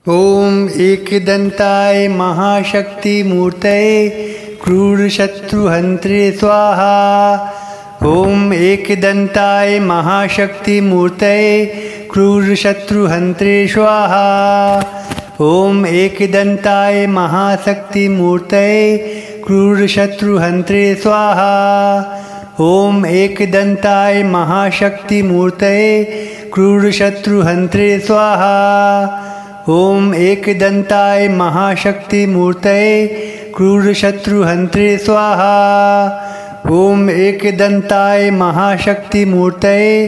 ओम एकदंताय महाशक्ति मूर्तये क्रूरशत्रुहन्त्रे स्वाहा। ओम एकदंताय महाशक्ति मूर्तये क्रूरशत्रुहन्त्रे स्वाहा। ओम एकदंताय महाशक्ति मूर्तये क्रूरशत्रुहन्त्रे स्वाहा। ओम एकदंताय महाशक्ति मूर्तये क्रूरशत्रुहन्त्रे स्वाहा। ओम एकदंताय महाशक्ति मूर्तये क्रूरशत्रुहन्त्रे स्वाहा। ओम एकदंताय महाशक्ति मूर्तये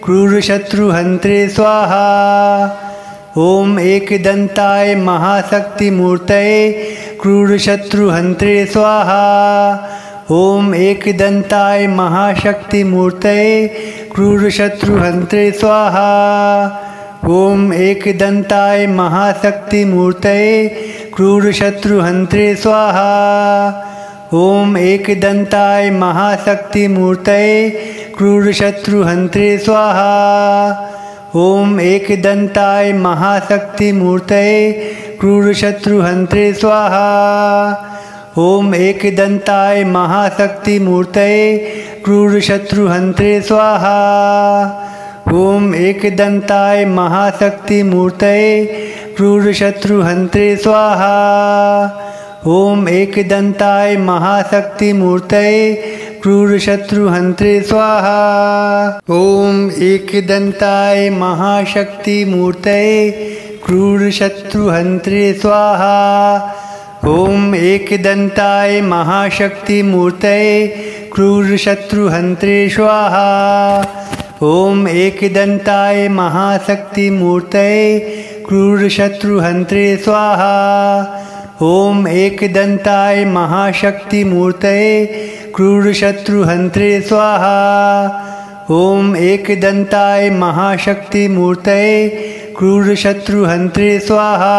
क्रूरशत्रुहन्त्रे स्वाहा। ओम एकदंताय महाशक्ति मूर्तये क्रूरशत्रुहन्त्रे स्वाहा। ओम एकदंताय महाशक्ति मूर्तये क्रूरशत्रुहन्त्रे स्वाहा। ओम एकदंताय महाशक्ति मूर्तये क्रूरशत्रुहन्त्रे स्वाहा। ओम एकदंताय महाशक्ति मूर्तये क्रूरशत्रुहन्त्रे स्वाहा। ओम एकदंताय महाशक्ति मूर्तये क्रूरशत्रुहन्त्रे स्वाहा। ओम एकदंताय महाशक्ति मूर्तये क्रूरशत्रुहन्त्रे स्वाहा। ओम एकदंताय महाशक्ति मूर्तये क्रूरशत्रुहन्त्रे स्वाहा। ओम एकदंताय महाशक्ति मूर्तये क्रूरशत्रुहन्त्रे स्वाहा। ओम एकदंताय महाशक्ति मूर्तये क्रूरशत्रुहन्त्रे स्वाहा। ओम एकदंताय महाशक्ति मूर्तये क्रूरशत्रुहन्त्रे स्वाहा। ओम एकदंताय महाशक्ति मूर्तये क्रूरशत्रुहन्त्रे स्वाहा। ओम एकदंताय महाशक्ति मूर्तये क्रूरशत्रुहन्त्रे स्वाहा। ओम एकदंताय महाशक्ति मूर्तये क्रूरशत्रुहन्त्रे स्वाहा।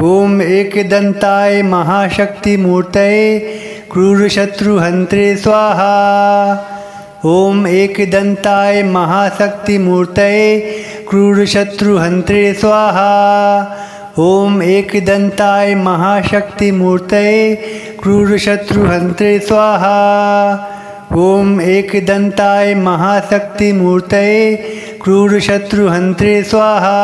ओम एकदंताय महाशक्ति मूर्तये क्रूरशत्रुहन्त्रे स्वाहा। ओम एकदंताय महाशक्ति मूर्तये क्रूरशत्रुहन्त्रे स्वाहा। ओम एकदंताय महाशक्ति मूर्तये क्रूरशत्रुहन्त्रे स्वाहा।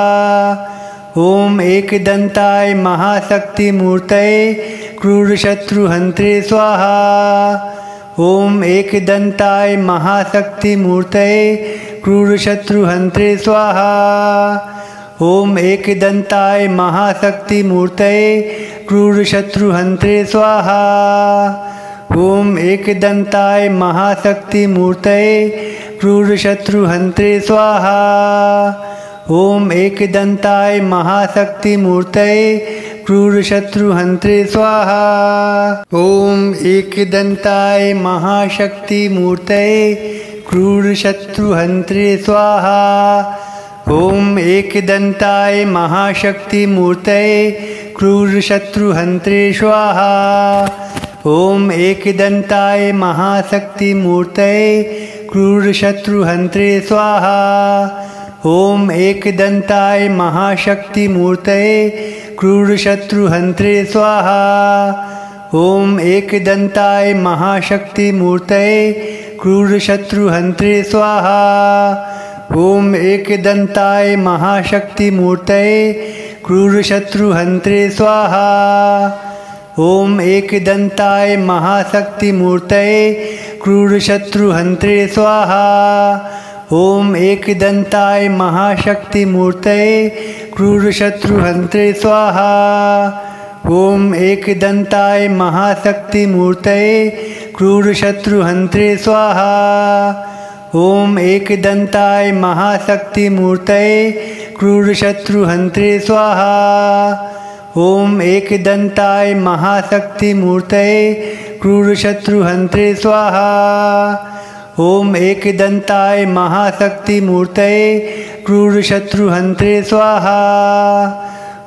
ओम एकदंताय महाशक्ति मूर्तये क्रूरशत्रुहन्त्रे स्वाहा। ओम एकदंताय महाशक्ति मूर्तये क्रूरशत्रुहन्त्रे स्वाहा। ओम एकदंताय महाशक्ति मूर्तये क्रूरशत्रुहन्त्रे स्वाहा। ओम एकदंताय महाशक्ति मूर्तये क्रूरशत्रुहन्त्रे स्वाहा। ओम एकदंताय महाशक्ति मूर्तये क्रूरशत्रुहन्त्रे स्वाहा। ओम एकदंताय महाशक्ति मूर्तये क्रूरशत्रुहन्त्रे स्वाहा। ओम एकदंताय महाशक्ति मूर्तये क्रूरशत्रुहन्त्रे स्वाहा। ओम एकदंताय महाशक्ति मूर्तये क्रूरशत्रुहन्त्रे स्वाहा। ओम एकदंताय महाशक्ति मूर्तये क्रूरशत्रुहन्त्रे स्वाहा। ओम एकदंताय महाशक्ति मूर्तये क्रूरशत्रुहन्त्रे स्वाहा। ओम एकदंताय महाशक्ति मूर्तये क्रूरशत्रुहन्त्रे स्वाहा। ओम एकदंताय महाशक्ति मूर्तये क्रूरशत्रुहन्त्रे स्वाहा। ओम एकदंताय महाशक्ति मूर्तये क्रूरशत्रुहन्त्रे स्वाहा। ओम एकदंताय महाशक्ति मूर्तये क्रूरशत्रुहन्त्रे स्वाहा। ओम एकदंताय महाशक्ति मूर्तये क्रूरशत्रुहन्त्रे स्वाहा। ओम एकदंताय महाशक्ति मूर्तये क्रूरशत्रुहन्त्रे स्वाहा। ओम एकदंताय महाशक्ति मूर्तये क्रूरशत्रुहन्त्रे स्वाहा। ओम एकदंताय महाशक्ति मूर्तये क्रूरशत्रुहन्त्रे स्वाहा।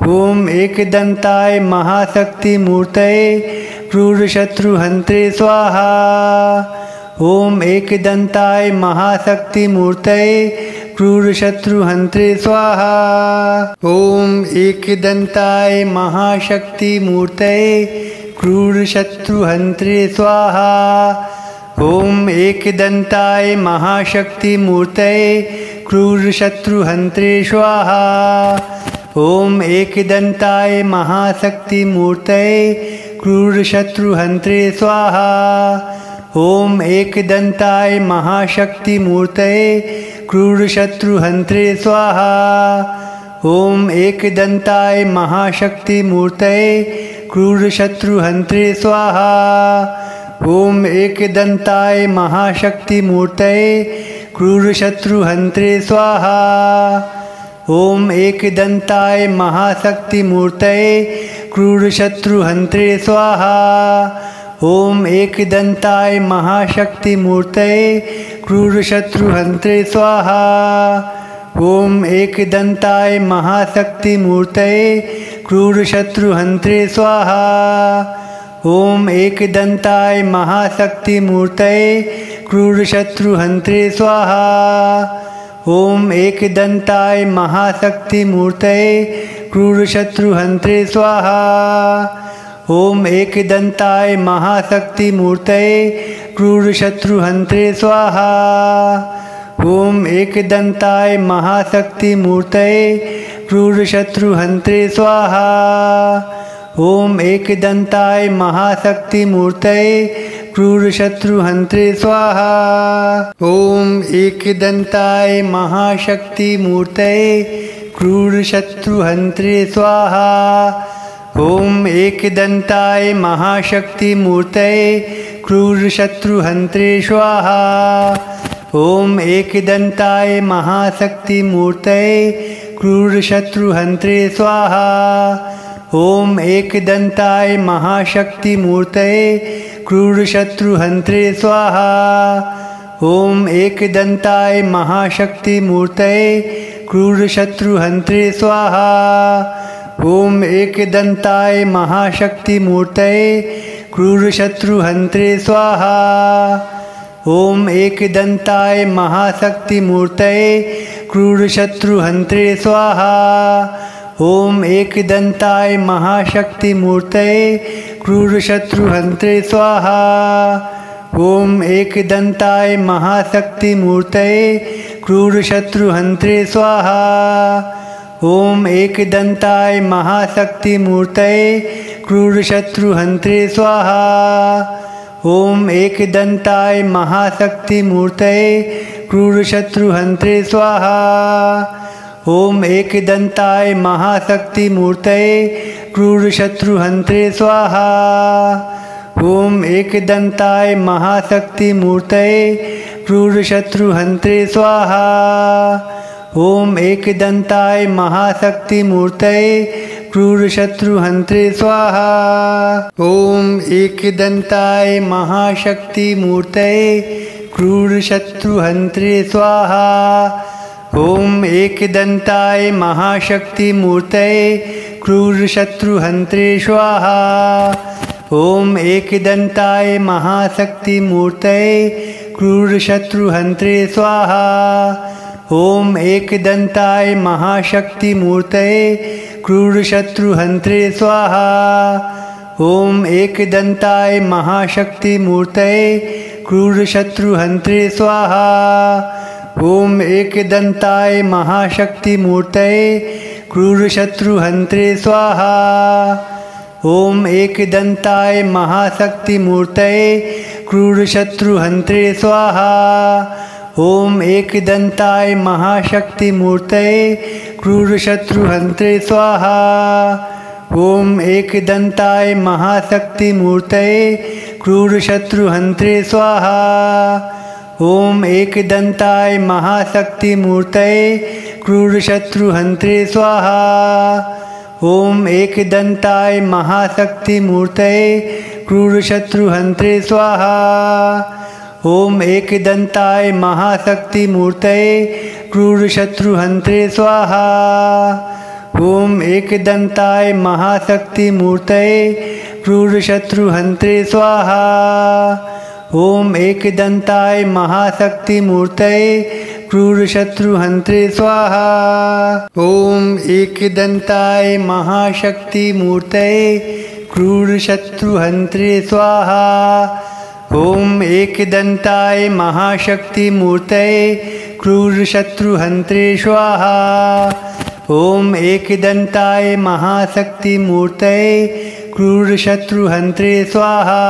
ओम एकदंताय महाशक्ति मूर्तये क्रूरशत्रुहन्त्रे स्वाहा। ओम एकदंताय महाशक्ति मूर्तये क्रूरशत्रुहन्त्रे स्वाहा। ॐ एकदन्ताय महाशक्तिमूर्तये क्रूरशत्रुहन्त्रे स्वाहा। ॐ एकदन्ताय महाशक्तिमूर्तये क्रूरशत्रुहन्त्रे स्वाहा। ॐ एकदन्ताय महाशक्तिमूर्तये क्रूरशत्रुहन्त्रे स्वाहा। ॐ एकदन्ताय महाशक्तिमूर्तये क्रूरशत्रुहन्त्रे स्वाहा। ॐ एकदन्ताय महाशक्तिमूर्तये क्रूरशत्रुहन्त्रे स्वाहा। ॐ एकदन्ताय महाशक्तिमूर्तये क्रूरशत्रुहन्त्रे स्वाहा। ॐ एकदन्ताय महाशक्तिमूर्तये क्रूरशत्रुहन्त्रे स्वाहा। ॐ एकदन्ताय महाशक्तिमूर्तये क्रूरशत्रुहन्त्रे स्वाहा। ॐ एकदन्ताय महाशक्तिमूर्तये क्रूरशत्रुहन्त्रे स्वाहा। ॐ एकदन्ताय महाशक्तिमूर्तये क्रूरशत्रुहन्त्रे स्वाहा। ॐ एकदन्ताय महाशक्तिमूर्तये क्रूरशत्रुहन्त्रे स्वाहा। ॐ एकदन्ताय महाशक्तिमूर्तये क्रूरशत्रुहन्त्रे स्वाहा। ॐ एकदन्ताय महाशक्तिमूर्तये क्रूरशत्रुहन्त्रे स्वाहा। ॐ एकदन्ताय महाशक्तिमूर्तये क्रूरशत्रुहन्त्रे स्वाहा। ॐ एकदन्ताय महाशक्तिमूर्तये क्रूरशत्रुहन्त्रे स्वाहा। ॐ एकदन्ताय महाशक्तिमूर्तये क्रूरशत्रुहन्त्रे स्वाहा। ॐ एकदन्ताय महाशक्तिमूर्तये क्रूरशत्रुहन्त्रे स्वाहा। ॐ एकदन्ताय महाशक्तिमूर्तये क्रूरशत्रुहन्त्रे स्वाहा। ॐ एकदन्ताय महाशक्तिमूर्तये क्रूरशत्रुहन्त्रे स्वाहा। ॐ एकदन्ताय महाशक्तिमूर्तये क्रूरशत्रुहन्त्रे स्वाहा। ॐ एकदन्ताय महाशक्तिमूर्तये क्रूरशत्रुहन्त्रे स्वाहा। ॐ एकदन्ताय महाशक्तिमूर्तये क्रूरशत्रुहन्त्रे स्वाहा। ॐ एकदन्ताय महाशक्तिमूर्तये क्रूरशत्रुहन्त्रे स्वाहा। ॐ एकदन्ताय महाशक्तिमूर्तये क्रूरशत्रुहन्त्रे स्वाहा। ॐ एकदन्ताय महाशक्तिमूर्तये क्रूरशत्रुहन्त्रे स्वाहा। ॐ एकदन्ताय महाशक्तिमूर्तये क्रूरशत्रुहन्त्रे स्वाहा। ॐ एकदन्ताय महाशक्तिमूर्तये क्रूरशत्रुहन्त्रे स्वाहा। ॐ एकदन्ताय महाशक्तिमूर्तये क्रूरशत्रुहन्त्रे स्वाहा। ॐ एकदन्ताय महाशक्तिमूर्तये क्रूरशत्रुहन्त्रे स्वाहा। ॐ एकदन्ताय महाशक्तिमूर्तये क्रूरशत्रुहन्त्रे स्वाहा। ॐ एकदन्ताय महाशक्तिमूर्तये क्रूरशत्रुहन्त्रे स्वाहा। ॐ एकदन्ताय महाशक्तिमूर्तये क्रूरशत्रुहन्त्रे स्वाहा। ॐ एकदन्ताय महाशक्तिमूर्तये क्रूरशत्रुहन्त्रे स्वाहा। ॐ एकदन्ताय महाशक्तिमूर्तये क्रूरशत्रुहन्त्रे स्वाहा। ॐ एकदन्ताय महाशक्तिमूर्तये क्रूरशत्रुहन्त्रे स्वाहा। ॐ एकदन्ताय महाशक्तिमूर्तये क्रूरशत्रुहन्त्रे स्वाहा। ॐ एकदन्ताय महाशक्तिमूर्तये क्रूरशत्रुहन्त्रे स्वाहा। ॐ एकदन्ताय महाशक्तिमूर्तये क्रूरशत्रुहन्त्रे स्वाहा। ॐ एकदन्ताय महाशक्तिमूर्तये क्रूरशत्रुहन्त्रे स्वाहा। ॐ एकदन्ताय महाशक्तिमूर्तये क्रूरशत्रुहन्त्रे स्वाहा। ॐ एकदन्ताय महाशक्तिमूर्तये क्रूरशत्रुहन्त्रे स्वाहा। ॐ एकदन्ताय महाशक्तिमूर्तये क्रूरशत्रुहन्त्रे स्वाहा। ॐ एकदन्ताय महाशक्तिमूर्तये क्रूरशत्रुहन्त्रे स्वाहा। ॐ एकदन्ताय महाशक्तिमूर्तये क्रूरशत्रुहन्त्रे स्वाहा। ॐ एकदन्ताय महाशक्तिमूर्तये क्रूरशत्रुहन्त्रे स्वाहा।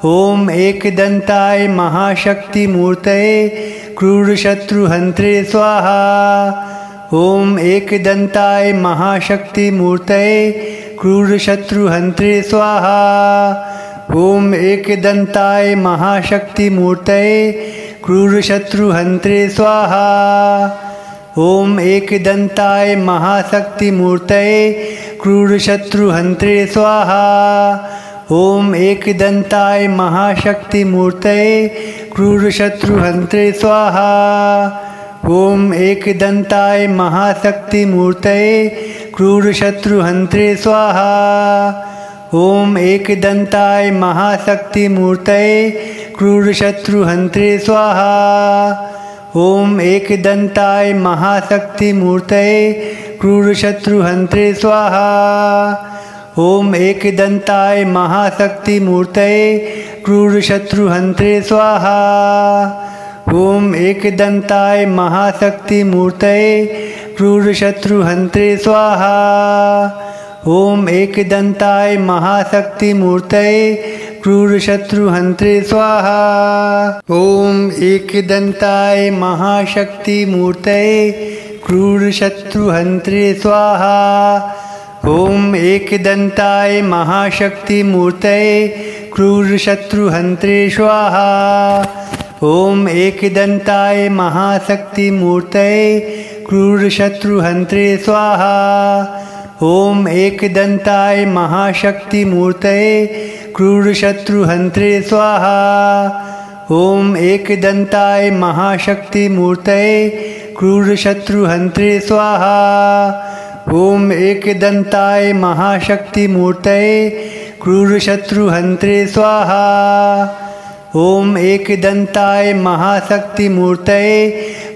ॐ एकदन्ताय महाशक्तिमूर्तये क्रूरशत्रुहन्त्रे स्वाहा। ॐ एकदन्ताय महाशक्तिमूर्तये क्रूरशत्रुहन्त्रे स्वाहा। ॐ एकदन्ताय महाशक्तिमूर्तये क्रूरशत्रुहन्त्रे स्वाहा। ॐ एकदन्ताय महाशक्तिमूर्तये क्रूरशत्रुहन्त्रे स्वाहा। ॐ एकदन्ताय महाशक्तिमूर्तये क्रूरशत्रुहन्त्रे स्वाहा। ॐ एकदन्ताय महाशक्तिमूर्तये क्रूरशत्रुहन्त्रे स्वाहा। ॐ एकदन्ताय महाशक्तिमूर्तये क्रूरशत्रुहन्त्रे स्वाहा। ॐ एकदन्ताय महाशक्तिमूर्तये क्रूरशत्रुहन्त्रे स्वाहा। ॐ एकदन्ताय महाशक्तिमूर्तये क्रूरशत्रुहन्त्रे स्वाहा। ॐ एकदन्ताय महाशक्तिमूर्तये क्रूरशत्रुहन्त्रे स्वाहा। ॐ एकदन्ताय महाशक्तिमूर्तये क्रूरशत्रुहन्त्रे स्वाहा। ॐ एकदन्ताय महाशक्तिमूर्तये क्रूरशत्रुहन्त्रे स्वाहा। ॐ एकदन्ताय महाशक्तिमूर्तये क्रूरशत्रुहन्त्रे स्वाहा। ॐ एकदन्ताय महाशक्तिमूर्तये क्रूरशत्रुहन्त्रे स्वाहा। ॐ एकदन्ताय महाशक्तिमूर्तये क्रूरशत्रुहन्त्रे स्वाहा। ॐ एकदन्ताय महाशक्तिमूर्तये क्रूरशत्रुहन्त्रे स्वाहा। ॐ एकदन्ताय महाशक्तिमूर्तये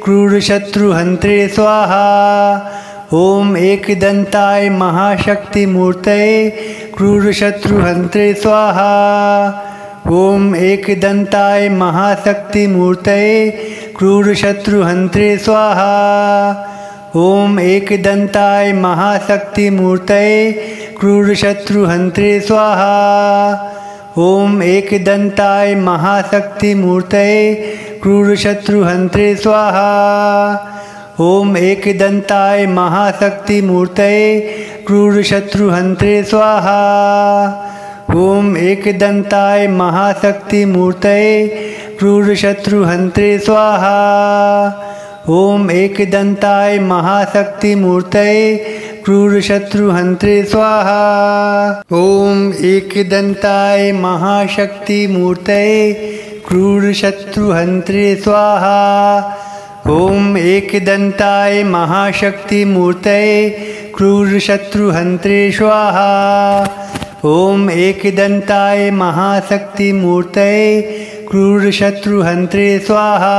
क्रूरशत्रुहन्त्रे स्वाहा। ॐ एकदन्ताय महाशक्तिमूर्तये क्रूरशत्रुहन्त्रे स्वाहा। ॐ एकदन्ताय महाशक्तिमूर्तये क्रूरशत्रुहन्त्रे स्वाहा। ॐ एकदन्ताय महाशक्तिमूर्तये क्रूरशत्रुहन्त्रे स्वाहा। ॐ एकदन्ताय महाशक्तिमूर्तये क्रूरशत्रुहन्त्रे स्वाहा। ॐ एकदन्ताय महाशक्तिमूर्तये क्रूरशत्रुहन्त्रे स्वाहा। ॐ एकदन्ताय महाशक्तिमूर्तये क्रूरशत्रुहन्त्रे स्वाहा। ॐ एकदन्ताय महाशक्तिमूर्तये क्रूरशत्रुहन्त्रे स्वाहा। ॐ एकदन्ताय महाशक्तिमूर्तये क्रूरशत्रुहन्त्रे स्वाहा। ॐ एकदन्ताय महाशक्तिमूर्तये क्रूरशत्रुहन्त्रे स्वाहा। ॐ एकदन्ताय महाशक्तिमूर्तये क्रूरशत्रुहन्त्रे स्वाहा।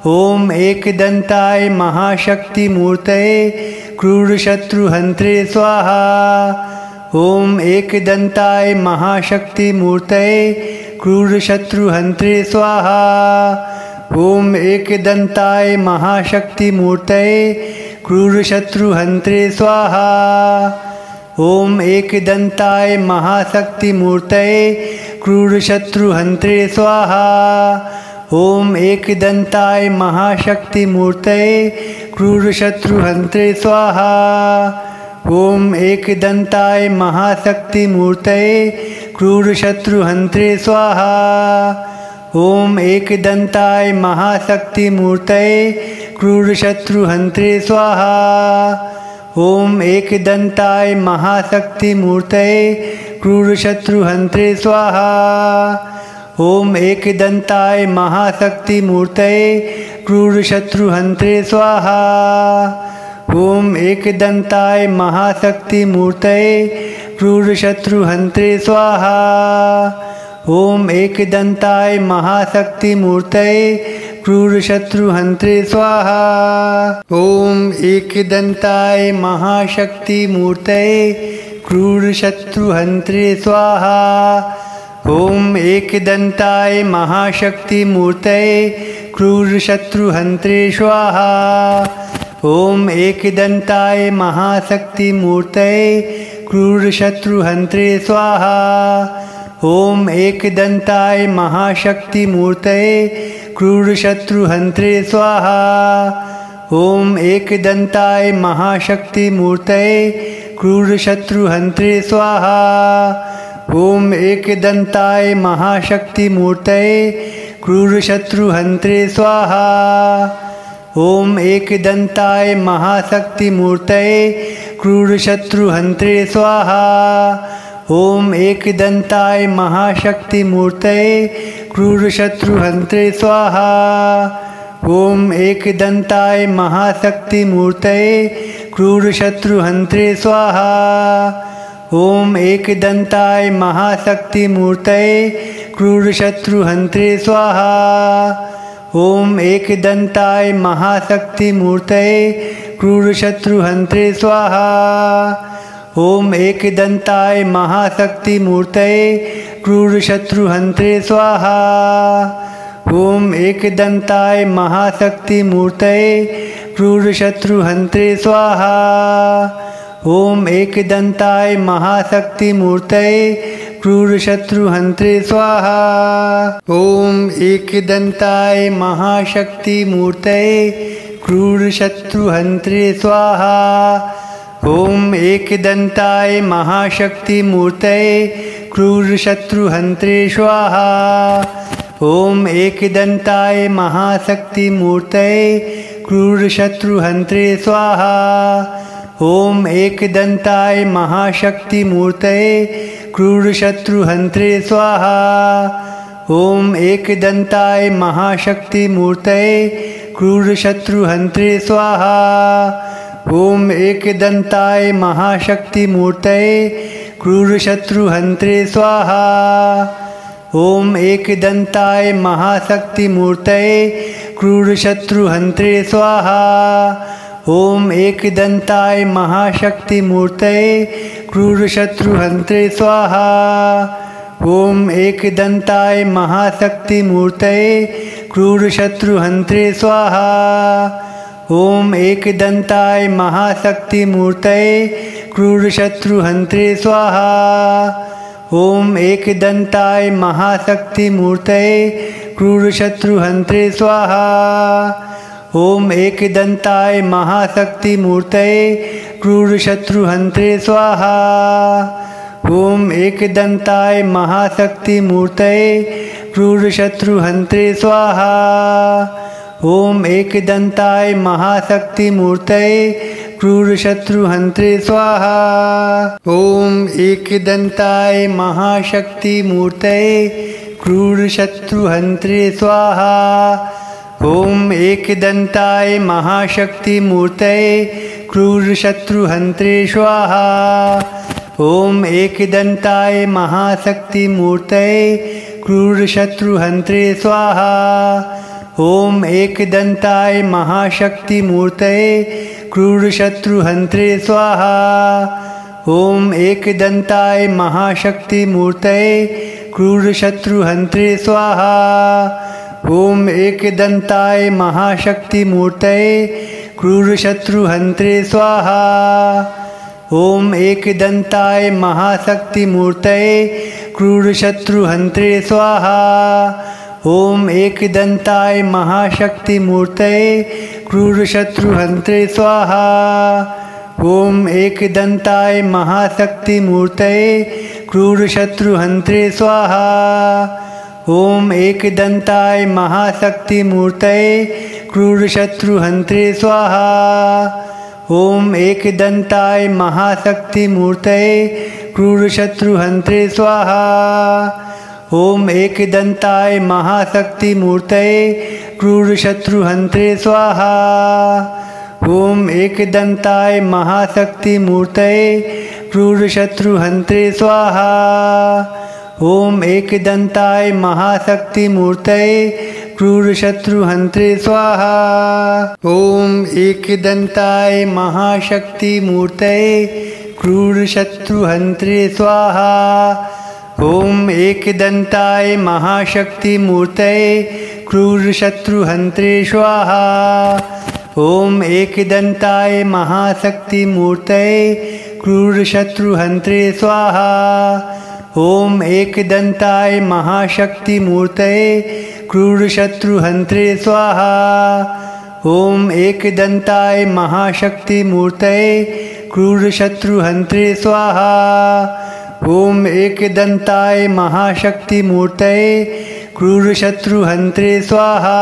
ॐ एकदन्ताय महाशक्तिमूर्तये क्रूरशत्रुहन्त्रे स्वाहा। ॐ एकदन्ताय महाशक्तिमूर्तये क्रूरशत्रुहन्त्रे स्वाहा। ॐ एकदन्ताय महाशक्तिमूर्तये क्रूरशत्रुहन्त्रे स्वाहा। ॐ एकदन्ताय महाशक्तिमूर्तये क्रूरशत्रुहन्त्रे स्वाहा। ॐ एकदन्ताय महाशक्तिमूर्तये क्रूरशत्रुहन्त्रे स्वाहा। ॐ एकदन्ताय महाशक्तिमूर्तये क्रूरशत्रुहन्त्रे स्वाहा। ॐ एकदन्ताय महाशक्तिमूर्तये क्रूरशत्रुहन्त्रे स्वाहा। ॐ एकदन्ताय महाशक्तिमूर्तये क्रूरशत्रुहन्त्रे स्वाहा। ॐ एकदन्ताय महाशक्तिमूर्तये क्रूरशत्रुहन्त्रे स्वाहा। ॐ एकदन्ताय महाशक्तिमूर्तये क्रूरशत्रुहन्त्रे स्वाहा। ॐ एकदन्ताय महाशक्तिमूर्तये क्रूरशत्रुहन्त्रे स्वाहा। ॐ एकदन्ताय महाशक्तिमूर्तये क्रूरशत्रुहन्त्रे स्वाहा। ॐ एकदन्ताय महाशक्तिमूर्तये क्रूरशत्रुहन्त्रे स्वाहा। ॐ एकदन्ताय महाशक्तिमूर्तये क्रूरशत्रुहन्त्रे स्वाहा। ॐ एकदन्ताय महाशक्तिमूर्तये क्रूरशत्रुहन्त्रे स्वाहा। ॐ एकदन्ताय महाशक्तिमूर्तये क्रूरशत्रुहन्त्रे स्वाहा। ॐ एकदन्ताय महाशक्तिमूर्तये क्रूरशत्रुहन्त्रे स्वाहा। ॐ एकदन्ताय महाशक्तिमूर्तये क्रूरशत्रुहन्त्रे स्वाहा। ॐ एकदन्ताय महाशक्तिमूर्तये क्रूरशत्रुहन्त्रे स्वाहा। ॐ एकदन्ताय महाशक्तिमूर्तये क्रूरशत्रुहन्त्रे स्वाहा। ॐ एकदन्ताय महाशक्तिमूर्तये क्रूरशत्रुहन्त्रे स्वाहा। ॐ एकदन्ताय महाशक्तिमूर्तये क्रूरशत्रुहन्त्रे स्वाहा। ॐ एकदन्ताय महाशक्तिमूर्तये क्रूरशत्रुहन्त्रे स्वाहा। ॐ एकदन्ताय महाशक्तिमूर्तये क्रूरशत्रुहन्त्रे स्वाहा। ॐ एकदन्ताय महाशक्तिमूर्तये क्रूरशत्रुहन्त्रे स्वाहा। ॐ एकदन्ताय महाशक्तिमूर्तये क्रूरशत्रुहन्त्रे स्वाहा। ॐ एकदन्ताय महाशक्तिमूर्तये क्रूरशत्रुहन्त्रे स्वाहा। ॐ एकदन्ताय महाशक्तिमूर्तये क्रूरशत्रुहन्त्रे स्वाहा। ॐ एकदन्ताय महाशक्तिमूर्तये क्रूरशत्रुहन्त्रे स्वाहा। ॐ एकदन्ताय महाशक्तिमूर्तये क्रूरशत्रुहन्त्रे स्वाहा। ॐ एकदन्ताय महाशक्तिमूर्तये क्रूरशत्रुहन्त्रे स्वाहा। ॐ एकदन्ताय महाशक्तिमूर्तये क्रूरशत्रुहन्त्रे स्वाहा। ॐ एकदन्ताय महाशक्तिमूर्तये क्रूरशत्रुहन्त्रे स्वाहा। ॐ एकदन्ताय महाशक्तिमूर्तये क्रूरशत्रुहन्त्रे स्वाहा। ॐ एकदन्ताय महाशक्तिमूर्तये क्रूरशत्रुहन्त्रे स्वाहा। ॐ एकदन्ताय महाशक्तिमूर्तये क्रूरशत्रुहन्त्रे स्वाहा। ॐ एकदन्ताय महाशक्तिमूर्तये क्रूरशत्रुहन्त्रे स्वाहा। ॐ एकदन्ताय महाशक्तिमूर्तये क्रूरशत्रुहन्त्रे स्वाहा। ॐ एकदन्ताय महाशक्तिमूर्तये क्रूरशत्रुहन्त्रे स्वाहा। ॐ एकदन्ताय महाशक्तिमूर्तये क्रूरशत्रुहन्त्रे स्वाहा। ॐ एकदन्ताय महाशक्तिमूर्तये क्रूरशत्रुहन्त्रे स्वाहा। ॐ एकदन्ताय महाशक्तिमूर्तये क्रूरशत्रुहन्त्रे स्वाहा। ॐ एकदन्ताय महाशक्तिमूर्तये क्रूरशत्रुहन्त्रे स्वाहा। ॐ एकदन्ताय महाशक्तिमूर्तये क्रूरशत्रुहन्त्रे स्वाहा। ॐ एकदन्ताय महाशक्तिमूर्तये क्रूरशत्रुहन्त्रे स्वाहा। ॐ एकदन्ताय महाशक्तिमूर्तये क्रूरशत्रुहन्त्रे स्वाहा। ॐ एकदन्ताय महाशक्तिमूर्तये क्रूरशत्रुहन्त्रे स्वाहा। ॐ एकदन्ताय महाशक्तिमूर्तये क्रूरशत्रुहन्त्रे स्वाहा। ॐ एकदन्ताय महाशक्तिमूर्तये क्रूरशत्रुहन्त्रे स्वाहा। ॐ एकदन्ताय महाशक्तिमूर्तये क्रूरशत्रुहन्त्रे स्वाहा। ॐ एकदन्ताय महाशक्तिमूर्तये क्रूरशत्रुहन्त्रे स्वाहा। ॐ एकदन्ताय महाशक्तिमूर्तये क्रूरशत्रुहन्त्रे स्वाहा। ॐ एकदन्ताय महाशक्तिमूर्तये क्रूरशत्रुहन्त्रे स्वाहा। ॐ एकदन्ताय महाशक्तिमूर्तये क्रूरशत्रुहन्त्रे स्वाहा। ॐ एकदन्ताय महाशक्तिमूर्तये क्रूरशत्रुहन्त्रे स्वाहा। ॐ एकदन्ताय महाशक्तिमूर्तये क्रूरशत्रुहन्त्रे स्वाहा। ॐ एकदन्ताय महाशक्तिमूर्तये क्रूरशत्रुहन्त्रे स्वाहा। ॐ एकदन्ताय महाशक्तिमूर्तये क्रूरशत्रुहन्त्रे स्वाहा। ॐ एकदन्ताय महाशक्तिमूर्तये क्रूरशत्रुहन्त्रे स्वाहा। ॐ एकदन्ताय महाशक्तिमूर्तये क्रूरशत्रुहन्त्रे स्वाहा।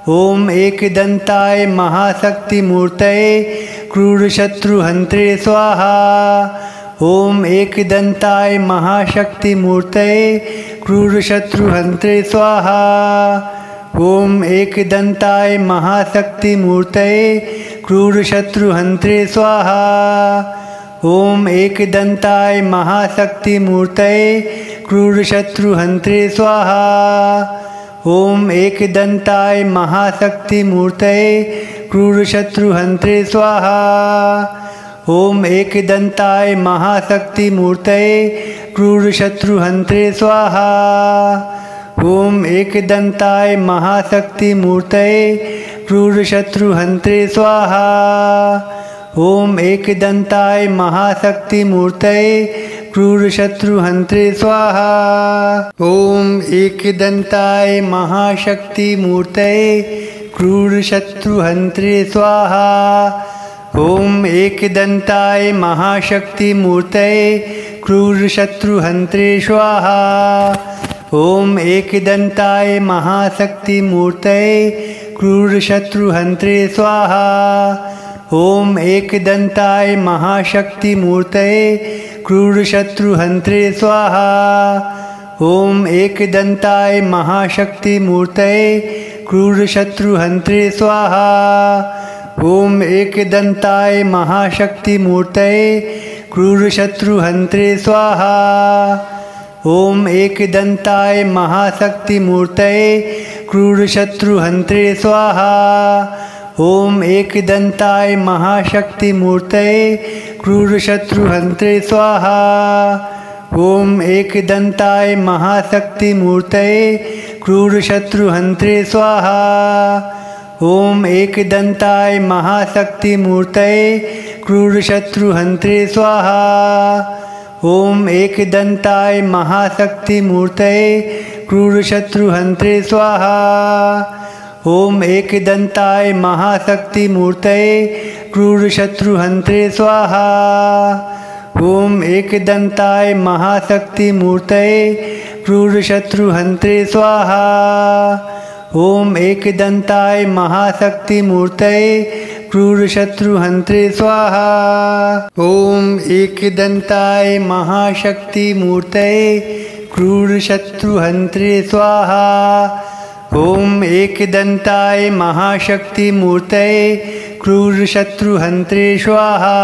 ॐ एकदन्ताय महाशक्तिमूर्तये क्रूरशत्रुहन्त्रे स्वाहा। ॐ एकदन्ताय महाशक्तिमूर्तये क्रूरशत्रुहन्त्रे स्वाहा। ॐ एकदन्ताय महाशक्तिमूर्तये क्रूरशत्रुहन्त्रे स्वाहा। ॐ एकदन्ताय महाशक्तिमूर्तये क्रूरशत्रुहन्त्रे स्वाहा। ॐ एकदन्ताय महाशक्तिमूर्तये क्रूरशत्रुहन्त्रे स्वाहा। ॐ एकदन्ताय महाशक्तिमूर्तये क्रूरशत्रुहन्त्रे स्वाहा। ॐ एकदन्ताय महाशक्तिमूर्तये क्रूरशत्रुहन्त्रे स्वाहा। ॐ एकदन्ताय महाशक्तिमूर्तये क्रूरशत्रुहन्त्रे स्वाहा। ॐ एकदन्ताय महाशक्तिमूर्तये क्रूरशत्रुहन्त्रे स्वाहा। ॐ एकदन्ताय महाशक्तिमूर्तये क्रूरशत्रुहन्त्रे स्वाहा। ॐ एकदन्ताय महाशक्तिमूर्तये क्रूरशत्रुहन्त्रे स्वाहा। ॐ एकदन्ताय महाशक्तिमूर्तये क्रूरशत्रुहन्त्रे स्वाहा। ॐ एकदन्ताय महाशक्तिमूर्तये क्रूरशत्रुहन्त्रे स्वाहा। ॐ एकदन्ताय महाशक्तिमूर्तये क्रूरशत्रुहन्त्रे स्वाहा। ॐ एकदन्ताय महाशक्तिमूर्तये क्रूरशत्रुहन्त्रे स्वाहा। ॐ एकदन्ताय महाशक्तिमूर्तये क्रूरशत्रुहन्त्रे स्वाहा। ॐ एकदन्ताय महाशक्तिमूर्तये क्रूरशत्रुहन्त्रे स्वाहा। ॐ एकदन्ताय महाशक्तिमूर्तये क्रूरशत्रुहन्त्रे स्वाहा। ॐ एकदन्ताय महाशक्तिमूर्तये क्रूरशत्रुहन्त्रे स्वाहा। ॐ एकदन्ताय महाशक्तिमूर्तये क्रूरशत्रुहन्त्रे स्वाहा। ॐ एकदन्ताय महाशक्तिमूर्तये क्रूरशत्रुहन्त्रे स्वाहा। ॐ एकदन्ताय महाशक्तिमूर्तये क्रूरशत्रुहन्त्रे स्वाहा। ॐ एकदन्ताय महाशक्तिमूर्तये क्रूरशत्रुहन्त्रे स्वाहा।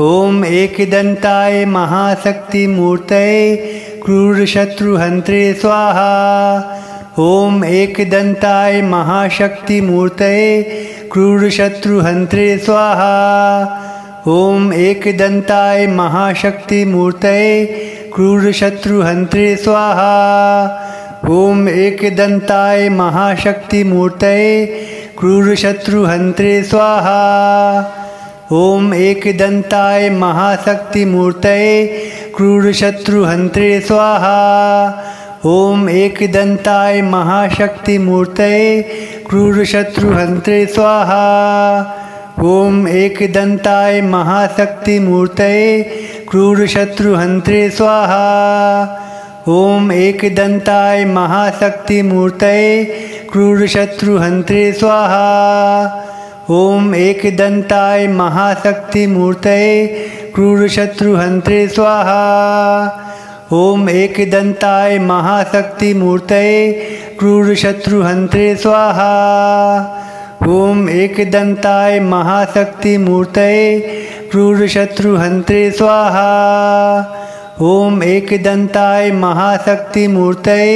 ॐ एकदन्ताय महाशक्तिमूर्तये क्रूरशत्रुहन्त्रे स्वाहा। ॐ एकदन्ताय महाशक्तिमूर्तये क्रूरशत्रुहन्त्रे स्वाहा। ॐ एकदन्ताय महाशक्तिमूर्तये क्रूरशत्रुहन्त्रे स्वाहा। ॐ एकदन्ताय महाशक्तिमूर्तये क्रूरशत्रुहन्त्रे स्वाहा। ॐ एकदन्ताय महाशक्तिमूर्तये क्रूरशत्रुहन्त्रे स्वाहा। ॐ एकदन्ताय महाशक्तिमूर्तये क्रूरशत्रुहन्त्रे स्वाहा। ॐ एकदन्ताय महाशक्तिमूर्तये क्रूरशत्रुहन्त्रे स्वाहा। ॐ एकदन्ताय महाशक्तिमूर्तये क्रूरशत्रुहन्त्रे स्वाहा। ॐ एकदन्ताय महाशक्तिमूर्तये क्रूरशत्रुहन्त्रे स्वाहा। ॐ एकदन्ताय महाशक्तिमूर्तये क्रूरशत्रुहन्त्रे स्वाहा। ॐ एकदन्ताय महाशक्तिमूर्तये क्रूरशत्रुहन्त्रे स्वाहा। ॐ एकदन्ताय महाशक्तिमूर्तये क्रूरशत्रुहन्त्रे स्वाहा। ॐ एकदन्ताय महाशक्तिमूर्तये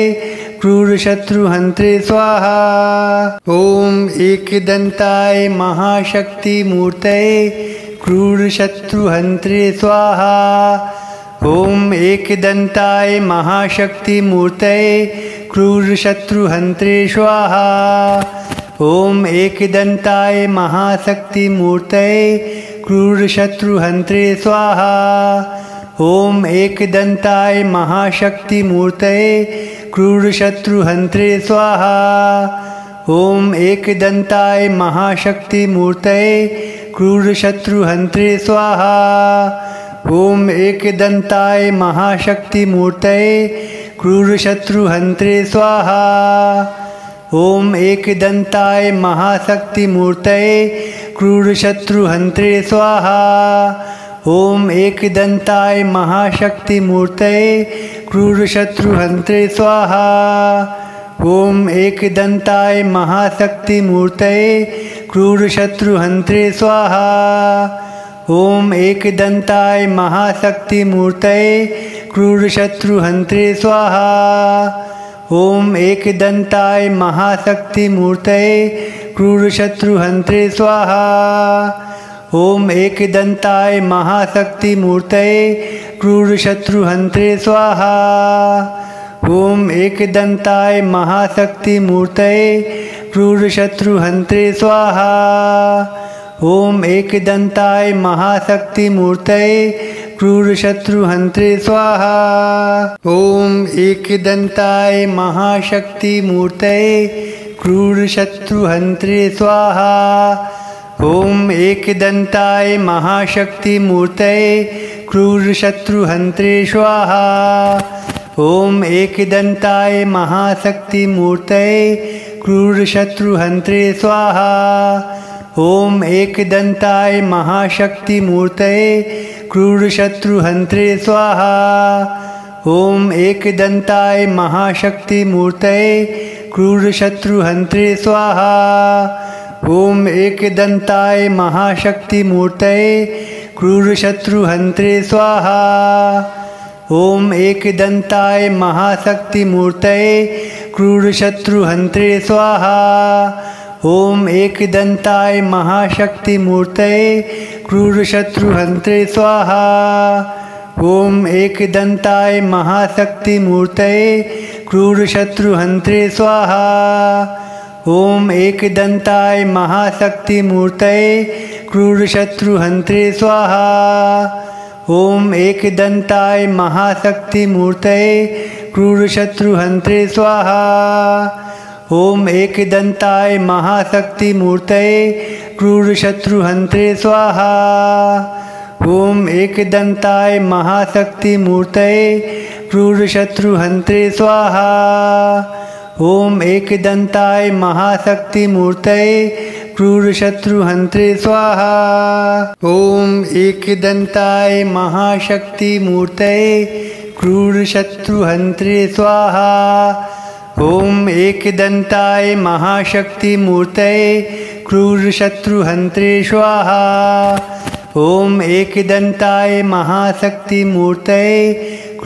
क्रूरशत्रुहन्त्रे स्वाहा। ॐ एकदन्ताय महाशक्तिमूर्तये क्रूरशत्रुहन्त्रे स्वाहा। ॐ एकदन्ताय महाशक्तिमूर्तये क्रूरशत्रुहन्त्रे स्वाहा। ॐ एकदन्ताय महाशक्तिमूर्तये क्रूरशत्रुहन्त्रे स्वाहा। ॐ एकदन्ताय महाशक्तिमूर्तये क्रूरशत्रुहन्त्रे स्वाहा। ॐ एकदन्ताय महाशक्तिमूर्तये क्रूरशत्रुहन्त्रे स्वाहा। ॐ एकदन्ताय महाशक्तिमूर्तये क्रूरशत्रुहन्त्रे स्वाहा। ॐ एकदन्ताय महाशक्तिमूर्तये क्रूरशत्रुहन्त्रे स्वाहा। ॐ एकदन्ताय महाशक्तिमूर्तये क्रूरशत्रुहन्त्रे स्वाहा। ॐ एकदन्ताय महाशक्तिमूर्तये क्रूरशत्रुहन्त्रे स्वाहा। ॐ एकदन्ताय महाशक्तिमूर्तये क्रूरशत्रुहन्त्रे स्वाहा। ॐ एकदन्ताय महाशक्तिमूर्तये क्रूरशत्रुहन्त्रे स्वाहा। ॐ एकदन्ताय महाशक्तिमूर्तये क्रूरशत्रुहन्त्रे स्वाहा। ॐ एकदन्ताय महाशक्तिमूर्तये क्रूरशत्रुहन्त्रे स्वाहा। ॐ एकदन्ताय महाशक्तिमूर्तये क्रूरशत्रुहन्त्रे स्वाहा। ॐ एकदन्ताय महाशक्तिमूर्तये क्रूरशत्रुहन्त्रे स्वाहा। ॐ एकदन्ताय महाशक्तिमूर्तये क्रूरशत्रुहन्त्रे स्वाहा। ॐ एकदन्ताय महाशक्तिमूर्तये क्रूरशत्रुहन्त्रे स्वाहा। ॐ एकदन्ताय महाशक्तिमूर्तये क्रूरशत्रुहन्त्रे स्वाहा। ॐ एकदन्ताय महाशक्तिमूर्तये क्रूरशत्रुहन्त्रे स्वाहा। ॐ एकदन्ताय महाशक्तिमूर्तये क्रूरशत्रुहन्त्रे स्वाहा। ॐ एकदन्ताय महाशक्तिमूर्तये क्रूरशत्रुहन्त्रे स्वाहा। ॐ एकदन्ताय महाशक्तिमूर्तये क्रूरशत्रुहन्त्रे स्वाहा। ॐ एकदन्ताय महाशक्तिमूर्तये क्रूरशत्रुहन्त्रे स्वाहा। ॐ एकदन्ताय महाशक्तिमूर्तये क्रूरशत्रुहन्त्रे स्वाहा। ॐ एकदन्ताय महाशक्तिमूर्तये क्रूरशत्रुहन्त्रे स्वाहा। ॐ एकदन्ताय महाशक्तिमूर्तये क्रूरशत्रुहन्त्रे स्वाहा। ॐ एकदन्ताय महाशक्तिमूर्तये क्रूरशत्रुहन्त्रे स्वाहा। ॐ एकदन्ताय महाशक्तिमूर्तये क्रूरशत्रुहन्त्रे स्वाहा। ॐ एकदन्ताय महाशक्तिमूर्तये क्रूरशत्रुहन्त्रे स्वाहा। ॐ एकदन्ताय महाशक्तिमूर्तये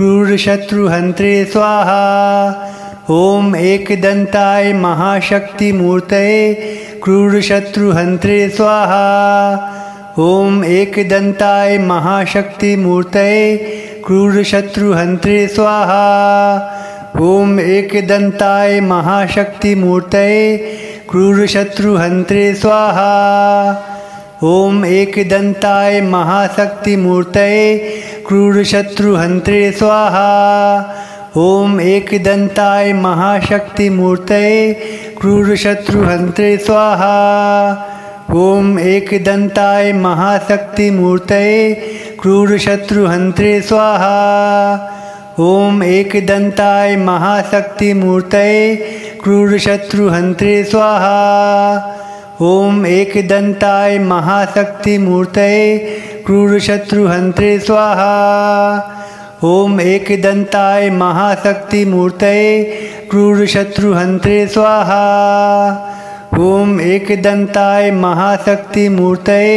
क्रूरशत्रुहन्त्रे स्वाहा। ॐ एकदन्ताय महाशक्तिमूर्तये क्रूरशत्रुहन्त्रे स्वाहा। ॐ एकदन्ताय महाशक्तिमूर्तये क्रूरशत्रुहन्त्रे स्वाहा। ॐ एकदन्ताय महाशक्तिमूर्तये क्रूरशत्रुहन्त्रे स्वाहा। ॐ एकदन्ताय महाशक्तिमूर्तये क्रूरशत्रुहन्त्रे स्वाहा। ॐ एकदन्ताय महाशक्तिमूर्तये क्रूरशत्रुहन्त्रे स्वाहा। ॐ एकदन्ताय महाशक्तिमूर्तये क्रूरशत्रुहन्त्रे स्वाहा। ॐ एकदन्ताय महाशक्तिमूर्तये क्रूरशत्रुहन्त्रे स्वाहा। ॐ एकदन्ताय महाशक्तिमूर्तये क्रूरशत्रुहन्त्रे स्वाहा। ॐ एकदन्ताय महाशक्तिमूर्तये क्रूरशत्रुहन्त्रे स्वाहा। ॐ एकदन्ताय महाशक्तिमूर्तये क्रूरशत्रुहन्त्रे स्वाहा। ॐ एकदन्ताय महाशक्तिमूर्तये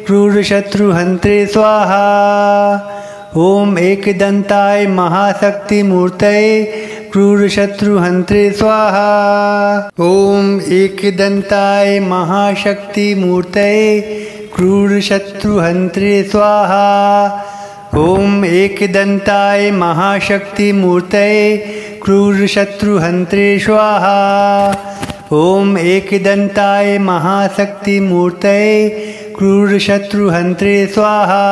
क्रूरशत्रुहन्त्रे स्वाहा। ॐ एकदन्ताय महाशक्तिमूर्तये क्रूरशत्रुहन्त्रे स्वाहा। ॐ एकदन्ताय महाशक्तिमूर्तये क्रूरशत्रुहन्त्रे स्वाहा। ॐ एकदन्ताय महाशक्तिमूर्तये क्रूरशत्रुहन्त्रे स्वाहा। ॐ एकदन्ताय महाशक्तिमूर्तये क्रूरशत्रुहन्त्रे स्वाहा।